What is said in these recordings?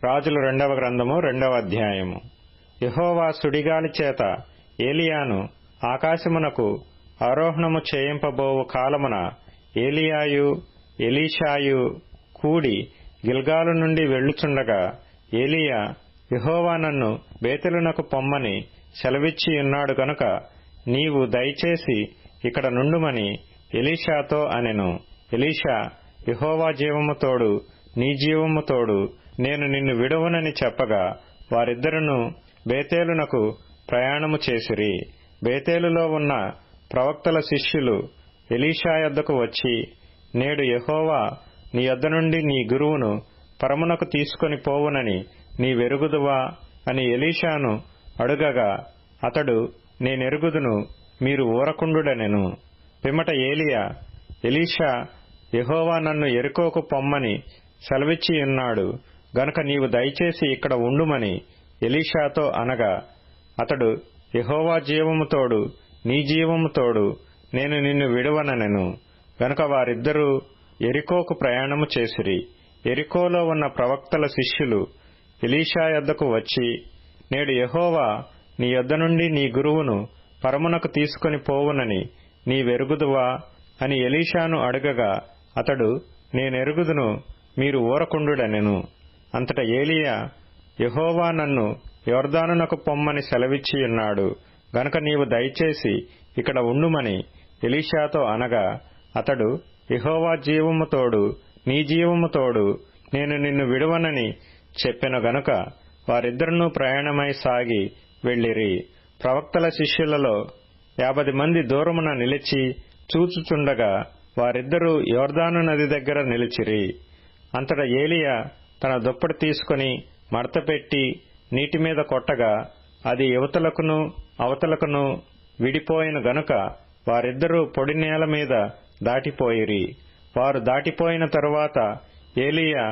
రాజుల 2వ గ్రంథము 2వ అధ్యాయము. యెహోవా సుడిగాలి చేత ఏలియాను ఆకాశమునకు ఆరోహణము చేయింపబోవు కాలమున ఏలియాయు ఎలీషాయు కూడి గిల్గాలు నుండి వెళ్ళుచుండగా ఏలియా, యెహోవా నన్ను బేతేలునకు పొమ్మని సెలవిచ్చియున్నాడు గనుక నీవు దయచేసి ఇక్కడ నుండుమని ఎలీషాతో అనెను. ఎలీషా, యెహోవా జీవము తోడు, నీ జీవము తోడు, నేను నిన్ను విడువనని చెప్పగా వారిద్దరును బేతేలునకు ప్రయాణము చేసిరి. బేతేలులో ఉన్న ప్రవక్తల శిష్యులు ఎలీషా యొద్దకు వచ్చి, నేడు యెహోవా నీ యొద్ద నుండి నీ గురువును పరమునకు తీసుకొని పోవునని నీవెరుగుదువా అని ఎలీషాను అడుగగా అతడు, నేనెరుగుదును, మీరు ఊరకుండుడనెను. పిమ్మట ఏలియా, ఎలీషా, యెహోవా నన్ను యెరికోకు పొమ్మని సెలవిచ్చియున్నాడు గనుక నీవు దయచేసి ఇక్కడ ఉండుమని ఎలీషాతో అనగా అతడు, యెహోవా జీవము తోడు, నీ జీవము తోడు, నేను నిన్ను విడువననెను. గనుక వారిద్దరూ యెరికోకు ప్రయాణము చేసిరి. యెరికోలో ఉన్న ప్రవక్తల శిష్యులు ఎలీషా యొద్దకు వచ్చి, నేడు యెహోవా నీ యొద్ద నుండి నీ గురువును పరమునకు తీసుకొని పోవునని నీవెరుగుదువా అని ఎలీషాను అడగగా అతడు, నేనెరుగుదును, మీరు ఊరకుండుడనెను. అంతట ఏలియా, యెహోవా నన్ను యొర్దానునకు పొమ్మని సెలవిచ్చియున్నాడు గనుక నీవు దయచేసి ఇక్కడ ఉండుమని ఎలీషాతో అనగా అతడు, యెహోవా జీవము తోడు, నీ జీవము తోడు, నేను నిన్ను విడువనని చెప్పెను గనుక వారిద్దరునూ ప్రయాణమై సాగి వెళ్ళిరి. ప్రవక్తల శిష్యులలో 50 మంది దూరమున నిలిచి చూచుచుండగా వారిద్దరూ యోర్దాను నది దగ్గర నిలిచిరి. అంతటా ఏలియా తన దుప్పటి తీసుకుని మడతపెట్టి నీటి మీద కొట్టగా అది యువతలకును అవతలకును విడిపోయిన గనుక వారిద్దరూ పొడి నేల మీద దాటిపోయిరి. వారు దాటిపోయిన తరువాత ఏలియా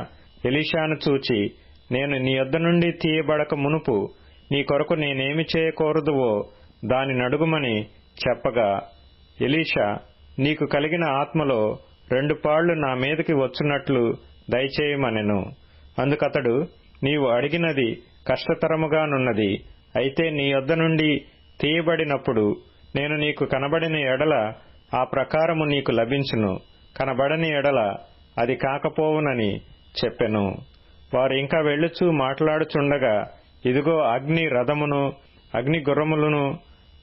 ఎలీషాను చూచి, నేను నీ యొద్ద నుండి తీయబడక మునుపు నీ కొరకు నేనేమి చేయకూరదువో దాని నడుగుమని చెప్పగా ఎలీషా, నీకు కలిగిన ఆత్మలో 2 పాళ్లు నా మీదకి వచ్చున్నట్లు దయచేయమనెను. అందుకతడు, నీవు అడిగినది కష్టతరముగానున్నది. అయితే నీ యొద్ద నుండి తీయబడినప్పుడు నేను నీకు కనబడిన ఎడల ఆ ప్రకారము నీకు లభించును, కనబడని ఎడల అది కాకపోవునని చెప్పెను. వారు ఇంకా వెళ్ళుచూ మాట్లాడుచుండగా ఇదిగో అగ్ని రథమును అగ్ని గుర్రములను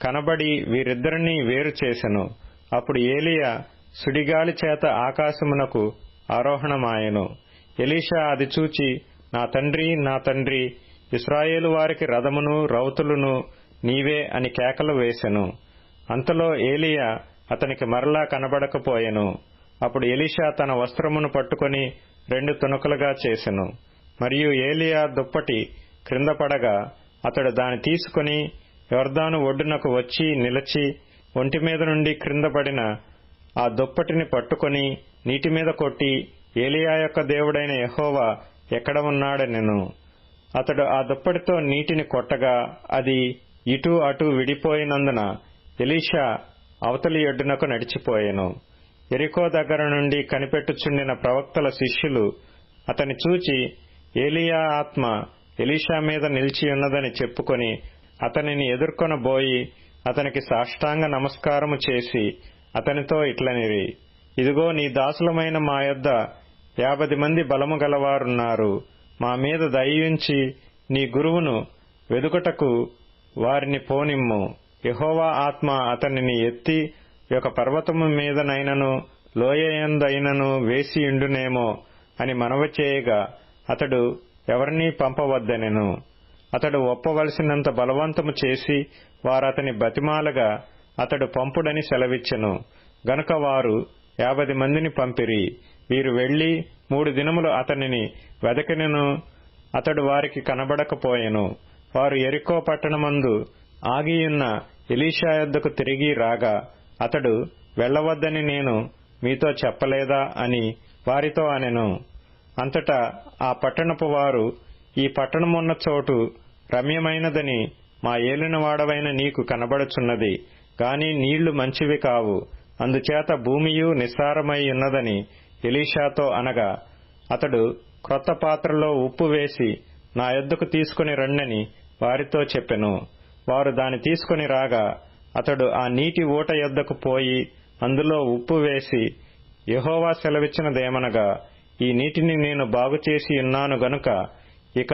కనబడి వీరిద్దరినీ వేరు చేసెను. అప్పుడు ఏలియా సుడిగాలి చేత ఆకాశమునకు ఆరోహణమాయెను. ఎలీషా అది చూచి, నా తండ్రి, నా తండ్రి, ఇశ్రాయేలు వారికి రథమును రౌతులును నీవే అని కేకలు వేసెను. అంతలో ఏలియా అతనికి మరలా కనబడకపోయెను. అప్పుడు ఎలీషా తన వస్త్రమును పట్టుకొని 2 తునకలుగా చేసెను. మరియు ఏలియా దుప్పటి క్రింద పడగా అతడు దాని తీసుకుని యొర్దాను ఒడ్డునకు వచ్చి నిలిచి ఒంటిమీద నుండి క్రింద పడిన ఆ దుప్పటిని పట్టుకొని నీటి మీద కొట్టి, ఏలియా యొక్క దేవుడైన యెహోవా ఎక్కడ ఉన్నాడనెను. అతడు ఆ దుప్పటితో నీటిని కొట్టగా అది ఇటూ అటూ విడిపోయినందున ఎలీషా అవతలి ఒడ్డునకు నడిచిపోయెను. యెరికో దగ్గర నుండి కనిపెట్టుచుండిన ప్రవక్తల శిష్యులు అతని చూచి, ఏలియా ఆత్మ ఎలీషా మీద నిలిచియున్నదని చెప్పుకొని అతనిని ఎదుర్కొనబోయి అతనికి సాష్టాంగ నమస్కారము చేసి అతనితో ఇట్లనిరి, ఇదిగో నీ దాసులమైన మా యొద్ద 50 మంది బలము గలవారున్నారు. మా మీద దయయుంచి నీ గురువును వెదుకుటకు వారిని పోనిమ్ము. యెహోవా ఆత్మ అతనిని ఎత్తి ఒక పర్వతము మీదనైనను లోయయందైనను వేసియుండునేమో అని మనవి చేయగా అతడు ఎవరినీ పంపవద్దనెను. అతడు ఒప్పవలసినంత బలవంతము చేసి వారతని బతిమాలగా అతడు పంపుడని సెలవిచ్చెను. గనుక వారు 50 మందిని పంపిరి. వీరు వెళ్లి 3 దినములు అతనిని వెదకినను అతడు వారికి కనబడకపోయెను. వారు యెరికో పట్టణమందు ఆగియున్న ఎలీషా యొద్దకు తిరిగి రాగా అతడు, వెళ్లవద్దని నేను మీతో చెప్పలేదా అని వారితో అనెను. అంతటా ఆ పట్టణపు వారు, ఈ పట్టణమున్న చోటు రమ్యమైనదని మా ఏలినవాడవైన నీకు కనబడుచున్నది, గాని నీళ్లు మంచివి కావు, అందుచేత భూమియు నిస్సారమై ఉన్నదని ఎలీషాతో అనగా అతడు క్రొత్త పాత్రలో ఉప్పు వేసి నా యొద్దకు తీసుకుని రండని వారితో చెప్పెను. వారు దాని తీసుకుని రాగా అతడు ఆ నీటి ఊట యొద్దకు పోయి అందులో ఉప్పు వేసి, యెహోవా సెలవిచ్చినదేమనగా, ఈ నీటిని నేను బాగుచేసి ఉన్నాను గనుక ఇక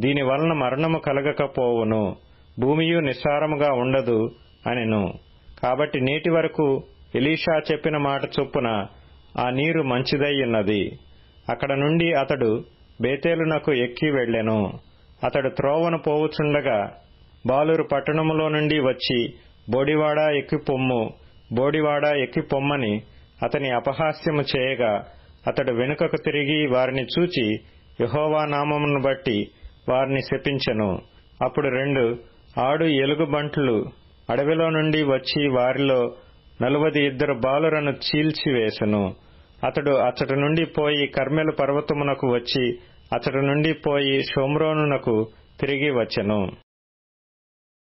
దీని వలన మరణము కలగకపోవును, భూమియు నిస్సారముగా ఉండదు అనెను. కాబట్టి నేటి వరకు ఎలీషా చెప్పిన మాట చొప్పున ఆ నీరు మంచిదయ్యున్నది. అక్కడ నుండి అతడు బేతేలునకు ఎక్కి వెళ్ళెను. అతడు త్రోవను పోవుచుండగా బాలురు పట్టణములో నుండి వచ్చి, బోడివాడా ఎక్కిపొమ్ము, బోడివాడా ఎక్కిపొమ్మని అతని అపహాస్యము చేయగా అతడు వెనుకకు తిరిగి వారిని చూచి యెహోవా నామమును బట్టి వారిని శపించెను. అప్పుడు 2 ఆడు ఎలుగుబంట్లు అడవిలో నుండి వచ్చి వారిలో 42 బాలురను చీల్చివేసెను. అతడు అచ్చటి నుండి పోయి కర్మెలు పర్వతమునకు వచ్చి అచ్చటి నుండి పోయి షోమ్రోనునకు తిరిగి వచ్చెను.